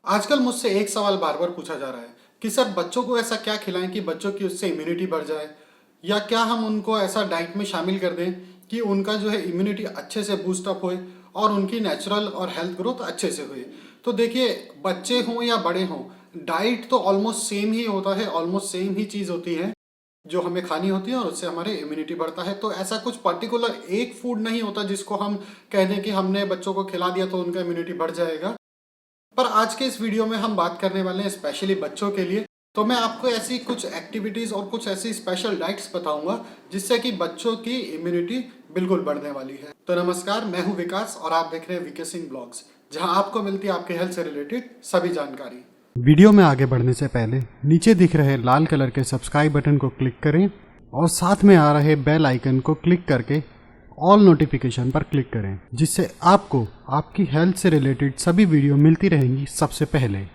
आजकल मुझसे एक सवाल बार बार पूछा जा रहा है कि सर बच्चों को ऐसा क्या खिलाएं कि बच्चों की उससे इम्यूनिटी बढ़ जाए, या क्या हम उनको ऐसा डाइट में शामिल कर दें कि उनका जो है इम्यूनिटी अच्छे से बूस्ट अप होए और उनकी नेचुरल और हेल्थ ग्रोथ अच्छे से हुए। तो देखिए, बच्चे हों या बड़े हों, डाइट तो ऑलमोस्ट सेम ही होता है, ऑलमोस्ट सेम ही चीज़ होती है जो हमें खानी होती है और उससे हमारे इम्यूनिटी बढ़ता है। तो ऐसा कुछ पर्टिकुलर एक फूड नहीं होता जिसको हम कह दें कि हमने बच्चों को खिला दिया तो उनका इम्यूनिटी बढ़ जाएगा। पर आज के इस वीडियो में हम बात करने वाले हैं स्पेशली बच्चों के लिए। तो मैं आपको ऐसी कुछ एक्टिविटीज़ और कुछ ऐसी स्पेशल डाइट्स बताऊंगा जिससे कि बच्चों की इम्यूनिटी बिल्कुल बढ़ने वाली है। तो नमस्कार, मैं हूं विकास और आप देख रहे हैं वीके सिंह ब्लॉग्स, जहां आपको मिलती है आपके हेल्थ से रिलेटेड सभी जानकारी। वीडियो में आगे बढ़ने से पहले नीचे दिख रहे लाल कलर के सब्सक्राइब बटन को क्लिक करें और साथ में आ रहे बेल आइकन को क्लिक करके ऑल नोटिफिकेशन पर क्लिक करें, जिससे आपको आपकी हेल्थ से रिलेटेड सभी वीडियो मिलती रहेंगी सबसे पहले।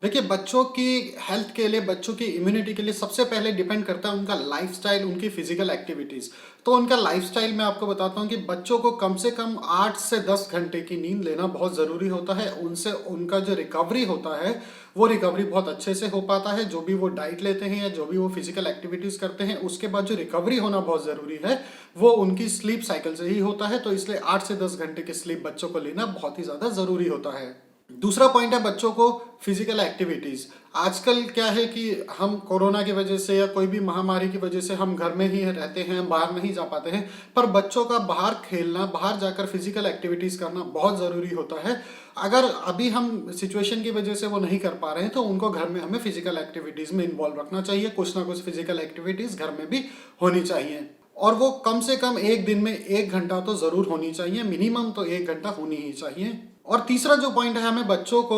देखिए, बच्चों की हेल्थ के लिए, बच्चों की इम्यूनिटी के लिए सबसे पहले डिपेंड करता है उनका लाइफस्टाइल, उनकी फिजिकल एक्टिविटीज़। तो उनका लाइफस्टाइल मैं आपको बताता हूँ कि बच्चों को कम से कम 8 से 10 घंटे की नींद लेना बहुत ज़रूरी होता है। उनसे उनका जो रिकवरी होता है वो रिकवरी बहुत अच्छे से हो पाता है। जो भी वो डाइट लेते हैं या जो भी वो फिजिकल एक्टिविटीज़ करते हैं, उसके बाद जो रिकवरी होना बहुत ज़रूरी है वो उनकी स्लीप साइकिल से ही होता है। तो इसलिए 8 से 10 घंटे की स्लीप बच्चों को लेना बहुत ही ज़्यादा ज़रूरी होता है। दूसरा पॉइंट है बच्चों को फिजिकल एक्टिविटीज। आजकल क्या है कि हम कोरोना की वजह से या कोई भी महामारी की वजह से हम घर में ही रहते हैं, बाहर नहीं जा पाते हैं। पर बच्चों का बाहर खेलना, बाहर जाकर फिजिकल एक्टिविटीज करना बहुत जरूरी होता है। अगर अभी हम सिचुएशन की वजह से वो नहीं कर पा रहे हैं तो उनको घर में हमें फिजिकल एक्टिविटीज में इन्वॉल्व रखना चाहिए। कुछ ना कुछ फिजिकल एक्टिविटीज घर में भी होनी चाहिए और वो कम से कम एक दिन में 1 घंटा तो जरूर होनी चाहिए, मिनिमम तो 1 घंटा होनी ही चाहिए। और तीसरा जो पॉइंट है, हमें बच्चों को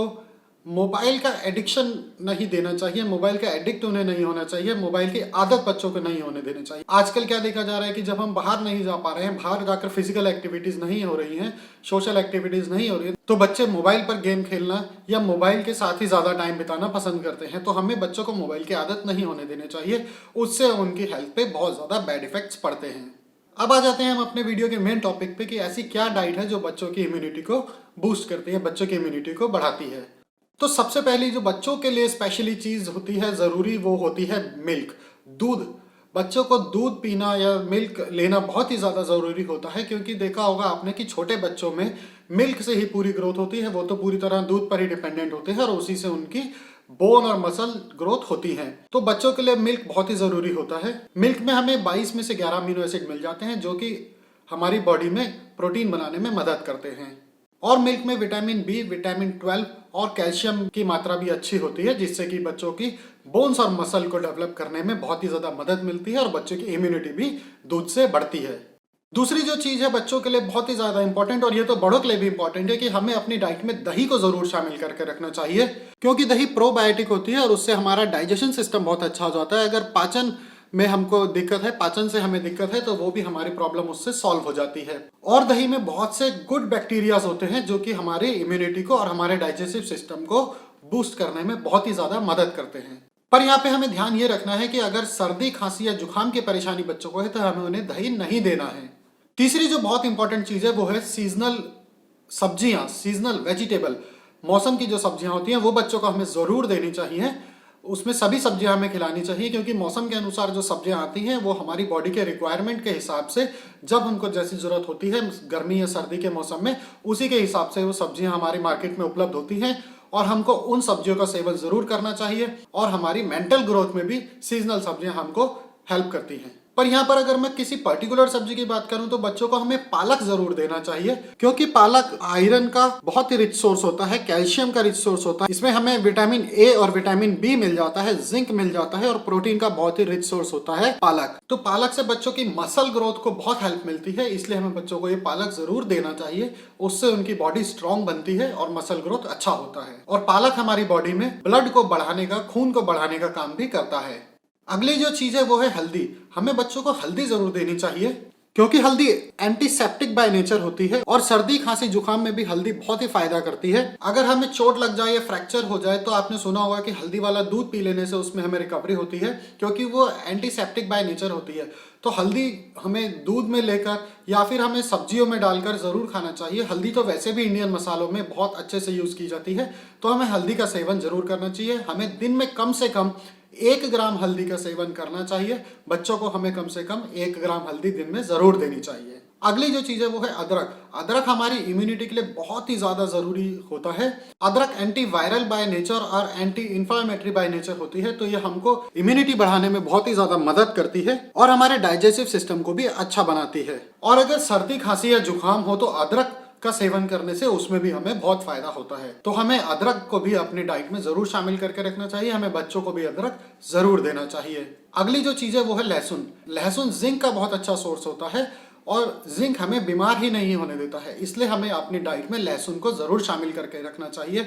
मोबाइल का एडिक्शन नहीं देना चाहिए, मोबाइल का एडिक्ट उन्हें नहीं होना चाहिए, मोबाइल की आदत बच्चों को नहीं होने देनी चाहिए। आजकल क्या देखा जा रहा है कि जब हम बाहर नहीं जा पा रहे हैं, बाहर जाकर फिजिकल एक्टिविटीज नहीं हो रही हैं, सोशल एक्टिविटीज नहीं हो रही है, तो बच्चे मोबाइल पर गेम खेलना या मोबाइल के साथ ही ज्यादा टाइम बिताना पसंद करते हैं। तो हमें बच्चों को मोबाइल की आदत नहीं होने देनी चाहिए, उससे उनकी हेल्थ पे बहुत ज्यादा बैड इफेक्ट्स पड़ते हैं। अब आ जाते हैं हम अपने वीडियो के मेन टॉपिक पे कि ऐसी क्या डाइट है जो बच्चों की इम्यूनिटी को बूस्ट करती है, बच्चों की इम्यूनिटी को बढ़ाती है। तो सबसे पहली जो बच्चों के लिए स्पेशली चीज होती है जरूरी, वो होती है मिल्क, दूध। बच्चों को दूध पीना या मिल्क लेना बहुत ही ज्यादा जरूरी होता है, क्योंकि देखा होगा आपने कि छोटे बच्चों में मिल्क से ही पूरी ग्रोथ होती है। वो तो पूरी तरह दूध पर ही डिपेंडेंट होते हैं और उसी से उनकी बोन और मसल ग्रोथ होती है। तो बच्चों के लिए मिल्क बहुत ही जरूरी होता है। मिल्क में हमें 22 में से 11 अमीनो एसिड मिल जाते हैं जो कि हमारी बॉडी में प्रोटीन बनाने में मदद करते हैं। और मिल्क में विटामिन बी, विटामिन 12 और कैल्शियम की मात्रा भी अच्छी होती है, जिससे कि बच्चों की बोन्स और मसल को डेवलप करने में बहुत ही ज्यादा मदद मिलती है और बच्चों की इम्यूनिटी भी दूध से बढ़ती है। दूसरी जो चीज है बच्चों के लिए बहुत ही ज्यादा इंपॉर्टेंट, और ये तो बड़ों के लिए भी इंपॉर्टेंट है, कि हमें अपनी डाइट में दही को जरूर शामिल करके रखना चाहिए, क्योंकि दही प्रोबायोटिक होती है और उससे हमारा डाइजेशन सिस्टम बहुत अच्छा हो जाता है। अगर पाचन में हमको दिक्कत है, पाचन से हमें दिक्कत है, तो वो भी हमारी प्रॉब्लम उससे सॉल्व हो जाती है। और दही में बहुत से गुड बैक्टीरियाज होते हैं जो कि हमारी इम्यूनिटी को और हमारे डाइजेस्टिव सिस्टम को बूस्ट करने में बहुत ही ज्यादा मदद करते हैं। पर यहाँ पे हमें ध्यान ये रखना है कि अगर सर्दी, खांसी या जुकाम की परेशानी बच्चों को है तो हमें उन्हें दही नहीं देना है। तीसरी जो बहुत इंपॉर्टेंट चीज है वो है सीजनल सब्जियां, सीजनल वेजिटेबल। मौसम की जो सब्जियां होती हैं वो बच्चों को हमें जरूर देनी चाहिए। उसमें सभी सब्जियां हमें खिलानी चाहिए, क्योंकि मौसम के अनुसार जो सब्जियां आती हैं वो हमारी बॉडी के रिक्वायरमेंट के हिसाब से, जब हमको जैसी जरूरत होती है गर्मी या सर्दी के मौसम में, उसी के हिसाब से वो सब्जियां हमारी मार्केट में उपलब्ध होती हैं और हमको उन सब्जियों का सेवन जरूर करना चाहिए। और हमारी मेंटल ग्रोथ में भी सीजनल सब्जियां हमको हेल्प करती हैं। पर यहाँ पर अगर मैं किसी पर्टिकुलर सब्जी की बात करूं तो बच्चों को हमें पालक जरूर देना चाहिए, क्योंकि पालक आयरन का बहुत ही रिच सोर्स होता है, कैल्शियम का रिच सोर्स होता है। इसमें हमें विटामिन ए और विटामिन बी मिल जाता है, जिंक मिल जाता है और प्रोटीन का बहुत ही रिच सोर्स होता है पालक। तो पालक से बच्चों की मसल ग्रोथ को बहुत हेल्प मिलती है, इसलिए हमें बच्चों को ये पालक जरूर देना चाहिए। उससे उनकी बॉडी स्ट्रांग बनती है और मसल ग्रोथ अच्छा होता है। और पालक हमारी बॉडी में ब्लड को बढ़ाने का, खून को बढ़ाने का काम भी करता है। अगली जो चीज है वो है हल्दी। हमें बच्चों को हल्दी जरूर देनी चाहिए, क्योंकि हल्दी एंटीसेप्टिक बाय नेचर होती है और सर्दी खांसी जुकाम में भी हल्दी बहुत ही फायदा करती है। अगर हमें चोट लग जाए या फ्रैक्चर हो जाए तो आपने सुना होगा कि हल्दी वाला दूध पी लेने से उसमें हमें रिकवरी होती है, क्योंकि वो एंटीसेप्टिक बाय नेचर होती है। तो हल्दी हमें दूध में लेकर या फिर हमें सब्जियों में डालकर जरूर खाना चाहिए। हल्दी तो वैसे भी इंडियन मसालों में बहुत अच्छे से यूज की जाती है, तो हमें हल्दी का सेवन जरूर करना चाहिए। हमें दिन में कम से कम 1 ग्राम हल्दी का सेवन करना चाहिए। बच्चों को हमें कम से कम 1 ग्राम हल्दी दिन में जरूर देनी चाहिए। अगली जो चीज है वो है अदरक। अदरक हमारी इम्यूनिटी के लिए बहुत ही ज्यादा जरूरी होता है। अदरक एंटी वायरल बाय नेचर और एंटी इंफ्लेमेटरी बाय नेचर होती है, तो ये हमको इम्यूनिटी बढ़ाने में बहुत ही ज्यादा मदद करती है और हमारे डाइजेस्टिव सिस्टम को भी अच्छा बनाती है। और अगर सर्दी खांसी या जुकाम हो तो अदरक का सेवन करने से उसमें भी हमें बहुत फायदा होता है। तो हमें अदरक को भी अपनी डाइट में जरूर शामिल करके रखना चाहिए। हमें बच्चों को भी अदरक जरूर देना चाहिए। अगली जो चीज है वो है लहसुन। लहसुन जिंक का बहुत अच्छा सोर्स होता है और जिंक हमें बीमार ही नहीं होने देता है, इसलिए हमें अपनी डाइट में लहसुन को जरूर शामिल करके रखना चाहिए।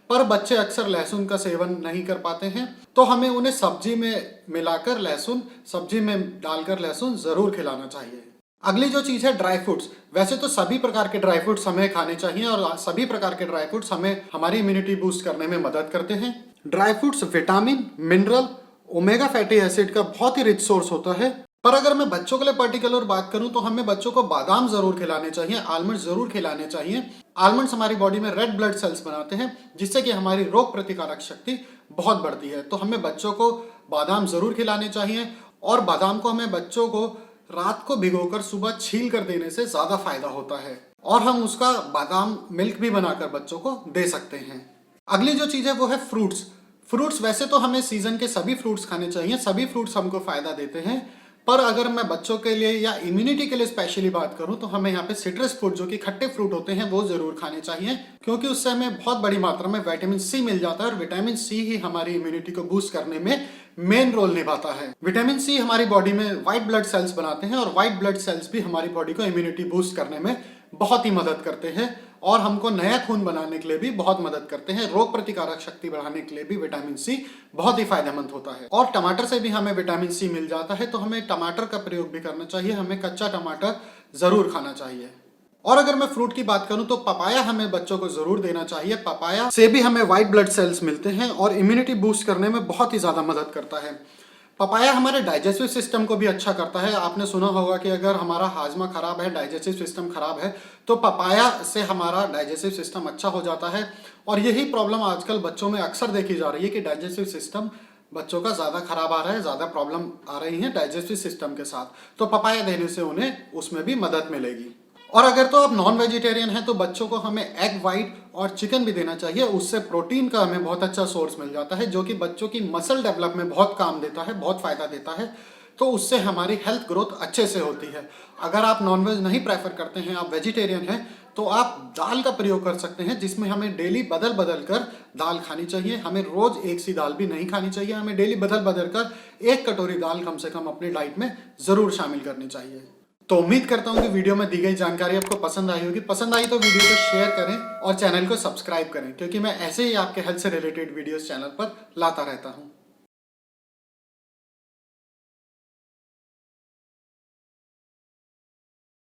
पर बच्चे अक्सर लहसुन का सेवन नहीं कर पाते हैं, तो हमें उन्हें सब्जी में मिलाकर लहसुन, सब्जी में डालकर लहसुन जरूर खिलाना चाहिए। अगली जो चीज है ड्राई फ्रूट्स। वैसे तो सभी प्रकार के ड्राई फ्रूट्स हमें खाने चाहिए और सभी प्रकार के ड्राई फ्रूट्स हमें हमारी इम्यूनिटी बूस्ट करने में मदद करते हैं। Dry fruits vitamin, mineral, omega fatty acid का बहुत ही रिच सोर्स होता है। पर अगर मैं बच्चों के लिए पर्टिकुलर बात करूं तो हमें बच्चों को बादाम जरूर खिलाने चाहिए, आलमंड जरूर खिलाने चाहिए। आलमंड्स हमारी बॉडी में रेड ब्लड सेल्स बनाते हैं, जिससे कि हमारी रोग प्रतिकारक शक्ति बहुत बढ़ती है। तो हमें बच्चों को बादाम जरूर खिलाने चाहिए और बादाम को हमें बच्चों को रात को भिगोकर सुबह छील कर देने से ज्यादा फायदा होता है और हम उसका बादाम मिल्क भी बनाकर बच्चों को दे सकते हैं। अगली जो चीज है वो है फ्रूट्स। फ्रूट्स वैसे तो हमें सीजन के सभी फ्रूट्स खाने चाहिए, सभी फ्रूट्स हमको फायदा देते हैं। पर अगर मैं बच्चों के लिए या इम्यूनिटी के लिए स्पेशली बात करूं तो हमें यहाँ पे सिट्रस फ्रूट, जो कि खट्टे फ्रूट होते हैं, वो जरूर खाने चाहिए, क्योंकि उससे हमें बहुत बड़ी मात्रा में विटामिन सी मिल जाता है और विटामिन सी ही हमारी इम्यूनिटी को बूस्ट करने में मेन रोल निभाता है। विटामिन सी हमारी बॉडी में व्हाइट ब्लड सेल्स बनाते हैं और व्हाइट ब्लड सेल्स भी हमारी बॉडी को इम्यूनिटी बूस्ट करने में बहुत ही मदद करते हैं और हमको नया खून बनाने के लिए भी बहुत मदद करते हैं। रोग प्रतिकारक शक्ति बढ़ाने के लिए भी विटामिन सी बहुत ही फायदेमंद होता है। और टमाटर से भी हमें विटामिन सी मिल जाता है, तो हमें टमाटर का प्रयोग भी करना चाहिए। हमें कच्चा टमाटर जरूर खाना चाहिए। और अगर मैं फ्रूट की बात करूं तो पपाया हमें बच्चों को जरूर देना चाहिए। पपाया से भी हमें व्हाइट ब्लड सेल्स मिलते हैं और इम्यूनिटी बूस्ट करने में बहुत ही ज्यादा मदद करता है। पपाया हमारे डाइजेस्टिव सिस्टम को भी अच्छा करता है। आपने सुना होगा कि अगर हमारा हाजमा खराब है, डाइजेस्टिव सिस्टम खराब है, तो पपाया से हमारा डाइजेस्टिव सिस्टम अच्छा हो जाता है। और यही प्रॉब्लम आजकल बच्चों में अक्सर देखी जा रही है कि डाइजेस्टिव सिस्टम बच्चों का ज्यादा खराब आ रहा है, ज्यादा प्रॉब्लम आ रही है डाइजेस्टिव सिस्टम के साथ, तो पपाया देने से उन्हें उसमें भी मदद मिलेगी। और अगर तो आप नॉन वेजिटेरियन हैं तो बच्चों को हमें एग वाइट और चिकन भी देना चाहिए। उससे प्रोटीन का हमें बहुत अच्छा सोर्स मिल जाता है, जो कि बच्चों की मसल डेवलप में बहुत काम देता है, बहुत फायदा देता है। तो उससे हमारी हेल्थ ग्रोथ अच्छे से होती है। अगर आप नॉनवेज नहीं प्रेफर करते हैं, आप वेजिटेरियन हैं, तो आप दाल का प्रयोग कर सकते हैं, जिसमें हमें डेली बदल बदल कर दाल खानी चाहिए। हमें रोज एक सी दाल भी नहीं खानी चाहिए, हमें डेली बदल बदल कर 1 कटोरी दाल कम से कम अपनी डाइट में जरूर शामिल करनी चाहिए। तो उम्मीद करता हूँ कि वीडियो में दी गई जानकारी आपको पसंद आई होगी। पसंद आई तो वीडियो को शेयर करें और चैनल को सब्सक्राइब करें, क्योंकि मैं ऐसे ही आपके हेल्थ से रिलेटेड वीडियोस चैनल पर लाता रहता हूँ।